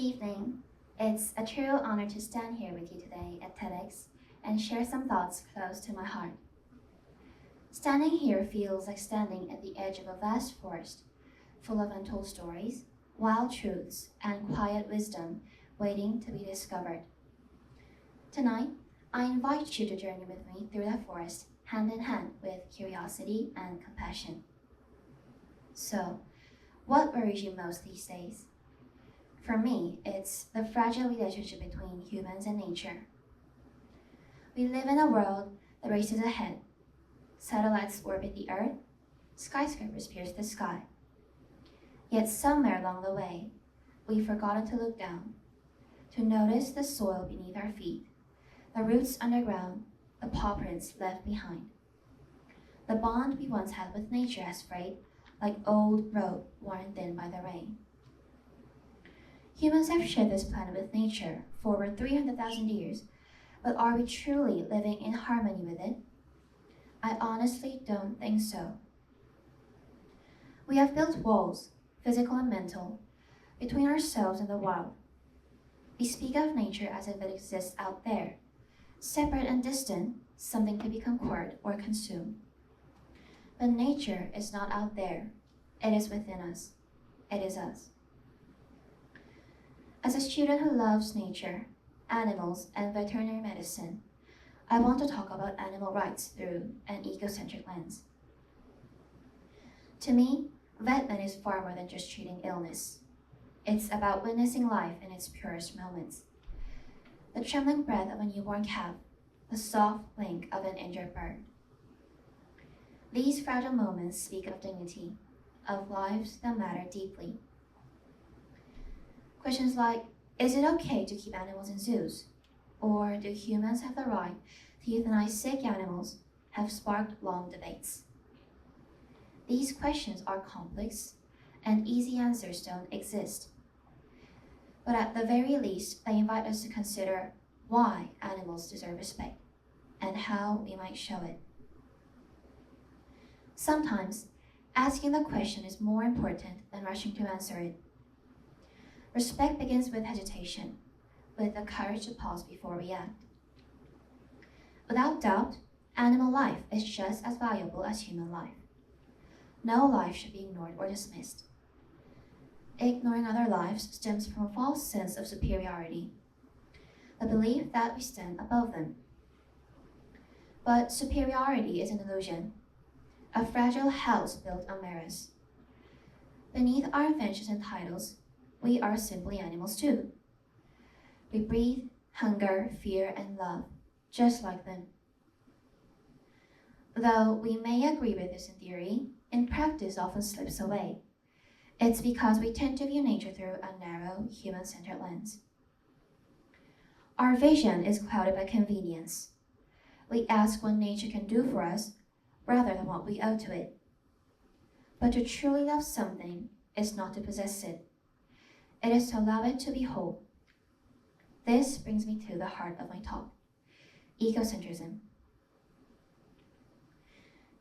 evening. It's a true honor to stand here with you today at TEDx and share some thoughts close to my heart. Standing here feels like standing at the edge of a vast forest, full of untold stories, wild truths, and quiet wisdom waiting to be discovered. Tonight, I invite you to journey with me through the forest, hand in hand with curiosity and compassion. So, what worries you most these days? For me, it's the fragile relationship between humans and nature. We live in a world that races ahead. Satellites orbit the Earth, skyscrapers pierce the sky. Yet somewhere along the way, we've forgotten to look down, to notice the soil beneath our feet, the roots underground, the paw prints left behind. The bond we once had with nature has frayed like old rope worn thin by the rain. Humans have shared this planet with nature for over 300,000 years, but are we truly living in harmony with it? I honestly don't think so. We have built walls, physical and mental, between ourselves and the wild. We speak of nature as if it exists out there, separate and distant, something to be conquered or consumed. But nature is not out there. It is within us. It is us. As a student who loves nature, animals, and veterinary medicine, I want to talk about animal rights through an ecocentric lens. To me, vetment is far more than just treating illness. It's about witnessing life in its purest moments. The trembling breath of a newborn calf, the soft blink of an injured bird. These fragile moments speak of dignity, of lives that matter deeply. Questions like, is it okay to keep animals in zoos? Or do humans have the right to euthanize sick animals? Have sparked long debates. These questions are complex, and easy answers don't exist. But at the very least, they invite us to consider why animals deserve respect, and how we might show it. Sometimes, asking the question is more important than rushing to answer it. Respect begins with hesitation, with the courage to pause before we act. Without doubt, animal life is just as valuable as human life. No life should be ignored or dismissed. Ignoring other lives stems from a false sense of superiority, the belief that we stand above them. But superiority is an illusion, a fragile house built on mirrors. Beneath our inventions and titles, we are simply animals too. We breathe hunger, fear, and love, just like them. Though we may agree with this in theory, in practice often slips away. It's because we tend to view nature through a narrow, human-centered lens. Our vision is clouded by convenience. We ask what nature can do for us rather than what we owe to it. But to truly love something is not to possess it. It is to allow it to be whole. This brings me to the heart of my talk, ecocentrism.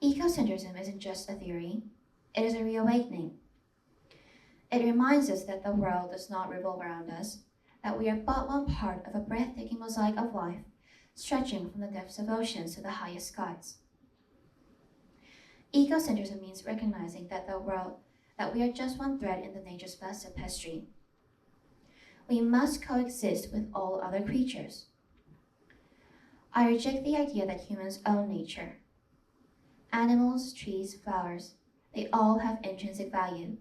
Ecocentrism isn't just a theory, it is a reawakening. It reminds us that the world does not revolve around us, that we are but one part of a breathtaking mosaic of life, stretching from the depths of oceans to the highest skies. Ecocentrism means recognizing that we are just one thread in the nature's vast tapestry. We must coexist with all other creatures. I reject the idea that humans own nature. Animals, trees, flowers, they all have intrinsic value.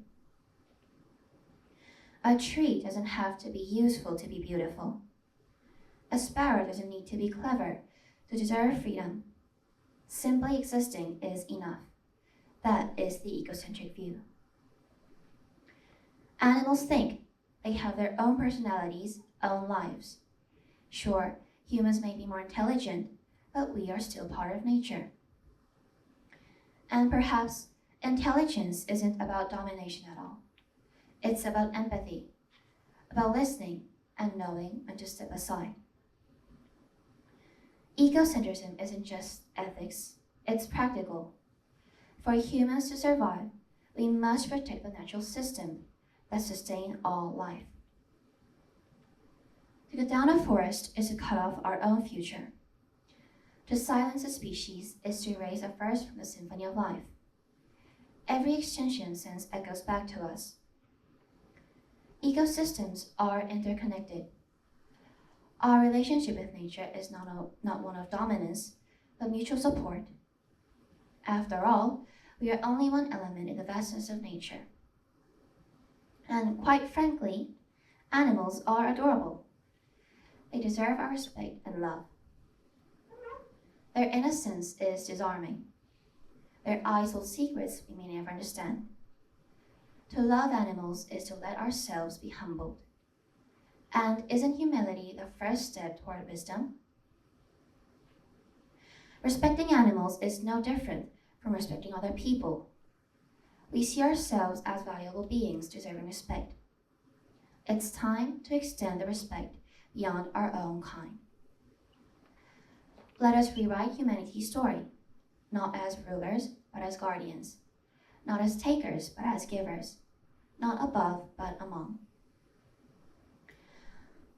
A tree doesn't have to be useful to be beautiful. A sparrow doesn't need to be clever to deserve freedom. Simply existing is enough. That is the ecocentric view. Animals think. They have their own personalities, own lives. Sure, humans may be more intelligent, but we are still part of nature. And perhaps intelligence isn't about domination at all. It's about empathy, about listening and knowing when to step aside. Ecocentrism isn't just ethics, it's practical. For humans to survive, we must protect the natural system that sustain all life. To cut down a forest is to cut off our own future. To silence a species is to erase a verse from the symphony of life. Every extinction sends echoes back to us. Ecosystems are interconnected. Our relationship with nature is not one of dominance, but mutual support. After all, we are only one element in the vastness of nature. And quite frankly, animals are adorable. They deserve our respect and love. Their innocence is disarming. Their eyes hold secrets we may never understand. To love animals is to let ourselves be humbled. And isn't humility the first step toward wisdom? Respecting animals is no different from respecting other people. We see ourselves as valuable beings deserving respect. It's time to extend the respect beyond our own kind. Let us rewrite humanity's story, not as rulers, but as guardians, not as takers, but as givers, not above, but among.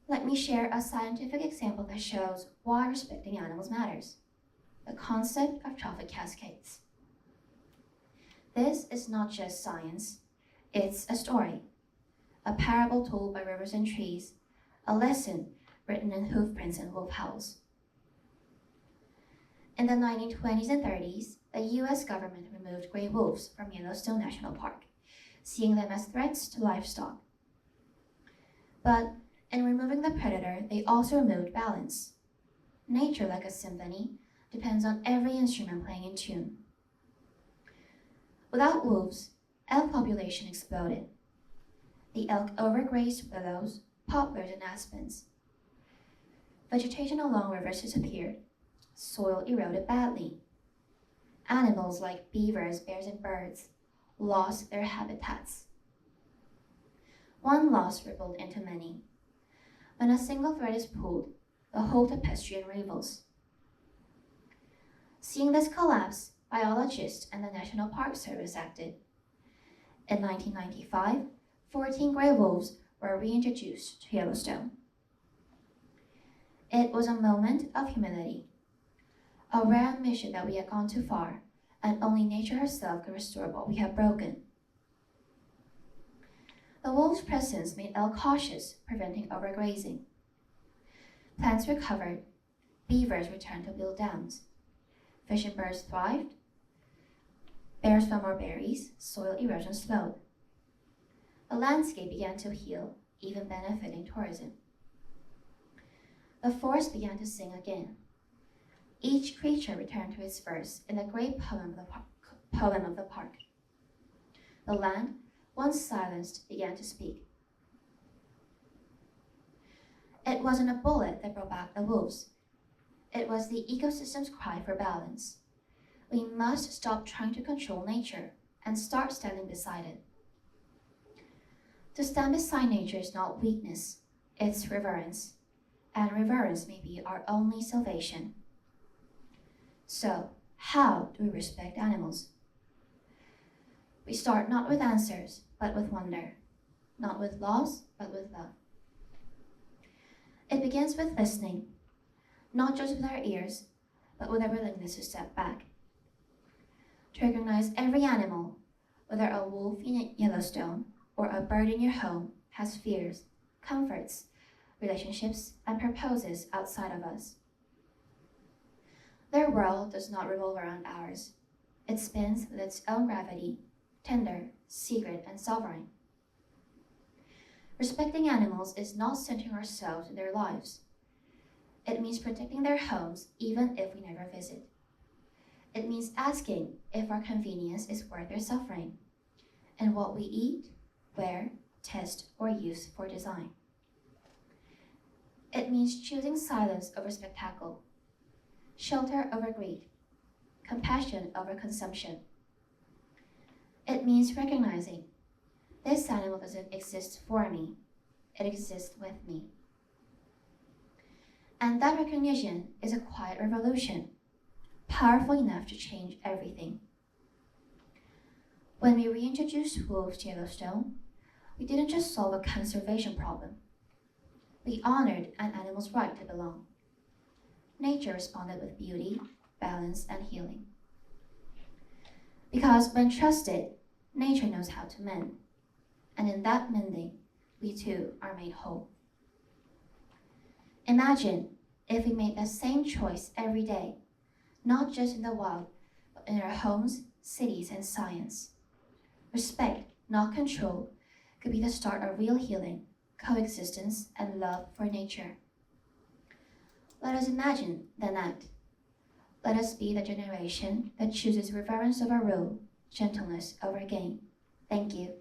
Let me share a scientific example that shows why respecting animals matters: the concept of trophic cascades. This is not just science, it's a story, a parable told by rivers and trees, a lesson written in hoofprints and wolf howls. In the 1920s and 30s, the US government removed gray wolves from Yellowstone National Park, seeing them as threats to livestock. But in removing the predator, they also removed balance. Nature, like a symphony, depends on every instrument playing in tune. Without wolves, elk population exploded. The elk overgrazed willows, poplars, and aspens. Vegetation along rivers disappeared. Soil eroded badly. Animals like beavers, bears, and birds lost their habitats. One loss rippled into many. When a single thread is pulled, the whole tapestry unravels. Seeing this collapse, biologists and the National Park Service acted. In 1995, 14 gray wolves were reintroduced to Yellowstone. It was a moment of humility, a rare admission that we had gone too far, and only nature herself could restore what we had broken. The wolves' presence made elk cautious, preventing overgrazing. Plants recovered, beavers returned to build dams, fish and birds thrived, bears found more berries, soil erosion slowed. The landscape began to heal, even benefiting tourism. The forest began to sing again. Each creature returned to its verse in the great poem of the park. The land, once silenced, began to speak. It wasn't a bullet that brought back the wolves. It was the ecosystem's cry for balance. We must stop trying to control nature and start standing beside it. To stand beside nature is not weakness, it's reverence, and reverence may be our only salvation. So, how do we respect animals? We start not with answers, but with wonder, not with laws, but with love. It begins with listening, not just with our ears, but with a willingness to step back. To recognize every animal, whether a wolf in Yellowstone or a bird in your home, has fears, comforts, relationships, and purposes outside of us. Their world does not revolve around ours. It spins with its own gravity, tender, secret, and sovereign. Respecting animals is not centering ourselves in their lives. It means protecting their homes even if we never visit. It means asking if our convenience is worth their suffering, and what we eat, wear, test, or use for design. It means choosing silence over spectacle, shelter over greed, compassion over consumption. It means recognizing this animal doesn't exist for me, it exists with me. And that recognition is a quiet revolution, powerful enough to change everything. When we reintroduced wolves to Yellowstone, we didn't just solve a conservation problem. we honored an animal's right to belong. Nature responded with beauty, balance, and healing. Because when trusted, nature knows how to mend, and in that mending, we too are made whole. Imagine if we made that same choice every day, not just in the wild, but in our homes, cities, and science. Respect, not control, could be the start of real healing, coexistence, and love for nature. Let us imagine then act. Let us be the generation that chooses reverence over rule, gentleness over gain. Thank you.